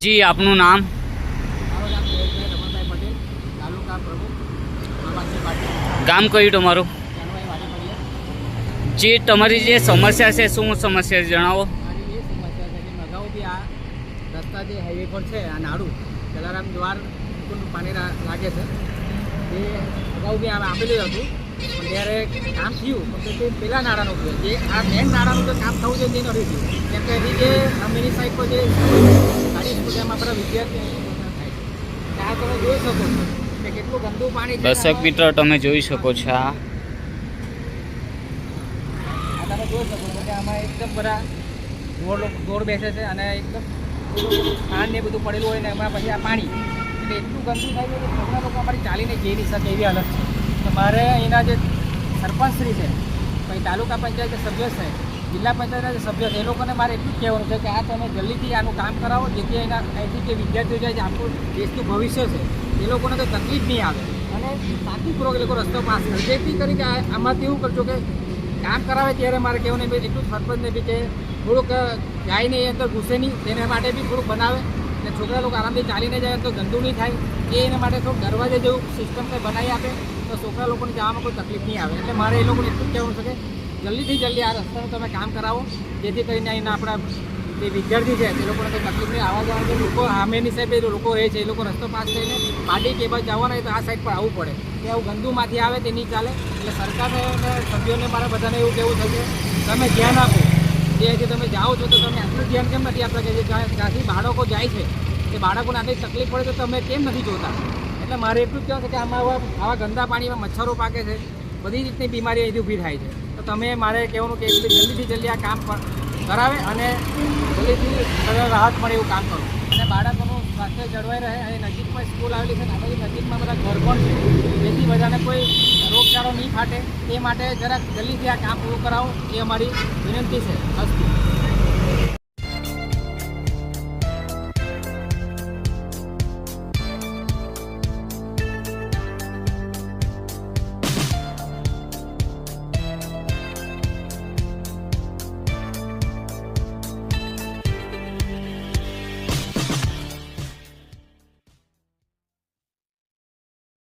જી આપનું નામ? મારું નામ જયેશભાઈ રમણભાઈ પટેલ, તાલુકા પ્રમુખ આમ આદમી પાર્ટી, ગામ કયું તમારું? જાનભાઈ વાડી ફળિયા. જે તમારી જે સમસ્યા છે શું સમસ્યા જણાવો. મારી એ સમસ્યા છે કે અગાઉ બી આ રસ્તા જે હાઈવે પર છે આ નાડું જલારામ દ્વાર પાણી લાગે છે એ અગાઉ બી આપેલું હતું, પણ જ્યારે કામ થયું તો તે પેલા નાળાનું થયું, જે આ મેન નાળાનું તો કામ થવું જોઈએ તે નથી થયું. કેમ કે હજી જે અમીની સાઈડ પર જે સારી સ્કૂલમાં આપણા વિદ્યાર્થીઓ થાય ત્યાં તમે જોઈ શકો છો કે કેટલું ગંદુ પાણી છે. દર્શક મિત્રો તમે જોઈ શકો છો આ તમે જોઈ શકો છો કે આમાં એકદમ બધા ગોળ બેસે છે અને એકદમ ખાંડ ને બધું પડેલું હોય ને એમાં પછી આ પાણી એટલે એટલું ગંદુ થાય છે કે છોકરા લોકો અમારી ચાલીને જઈ નહીં શકે એવી હાલત છે. તો મારે અહીંના જે સરપંચશ્રી છે, પછી તાલુકા પંચાયત જે સભ્ય છે, જિલ્લા પંચાયતના જે સભ્ય છે, એ લોકોને મારે એટલું જ કહેવાનું છે કે આ તમે જલ્દીથી આનું કામ કરાવો, જેથી અહીંથી જે વિદ્યાર્થીઓ જાય છે, આપણું દેશનું ભવિષ્ય છે, એ લોકોને કોઈ તકલીફ નહીં આવે અને શાંતિપૂર્વક એ લોકો રસ્તો પાસ કરે. જેથી કરી કે આમાંથી એવું કરજો કે કામ કરાવે ત્યારે મારે કહેવું નહીં એટલું જ સરપંચને બી કે થોડુંક જાય નહીં અંદર ઘૂસે નહીં, તેના માટે બી થોડુંક બનાવે અને છોકરા લોકો આરામથી ચાલીને જાય તો ગંદુ નહીં થાય એ એના માટે થોડુંક દરવાજે જેવું સિસ્ટમ કંઈ બનાવી આપે તો છોકરા લોકોને જવામાં કોઈ તકલીફ નહીં આવે. એટલે મારે એ લોકોને એટલું જ કહેવું છે કે જલ્દીથી જલ્દી આ રસ્તાનું તમે કામ કરાવો, જેથી કરીને અહીંના આપણા જે વિદ્યાર્થી છે તે લોકોને કોઈ તકલીફ નહીં. આવવા જવાનું જે લોકો સામેની સાઈડ એ લોકો રહે છે એ લોકો રસ્તો પાસ થઈને પાડી કે બાજુ જવાના હોય તો આ સાઈડ પર આવવું પડે કે આવું ગંદુમાંથી આવે તે નહીં ચાલે. એટલે સરકારને અને સભ્યોને મારે બધાને એવું કહેવું છે કે તમે ધ્યાન આપો, જે તમે જાઓ છો તો તમે આટલું ધ્યાન કેમ નથી આપતા કે જે ત્યાંથી બાળકો જાય છે તે બાળકોને આટલી તકલીફ પડે તો તમે કેમ નથી જોતા. એટલે મારે એટલું જ કહેવું છે કે આમાં આવા ગંદા પાણીમાં મચ્છરો પાકે છે, બધી રીતની બીમારી અહીંથી ઊભી થાય છે. તો તમે મારે કહેવાનું કે જલ્દીથી જલ્દી આ કામ કરાવે અને જલ્દીથી રાહત મળે એવું કામ કરો અને બાળકોનું સ્વાસ્થ્ય જળવાઈ રહે. અને નજીકમાં સ્કૂલ આવેલી છે ને આપણી નજીકમાં બધા ઘર પણ છે, જેથી બધાને કોઈ રોગચાળો નહીં ફાટે એ માટે જરાક જલ્દીથી આ કામ પૂરું કરાવો એ અમારી વિનંતી છે. અસ્તુ.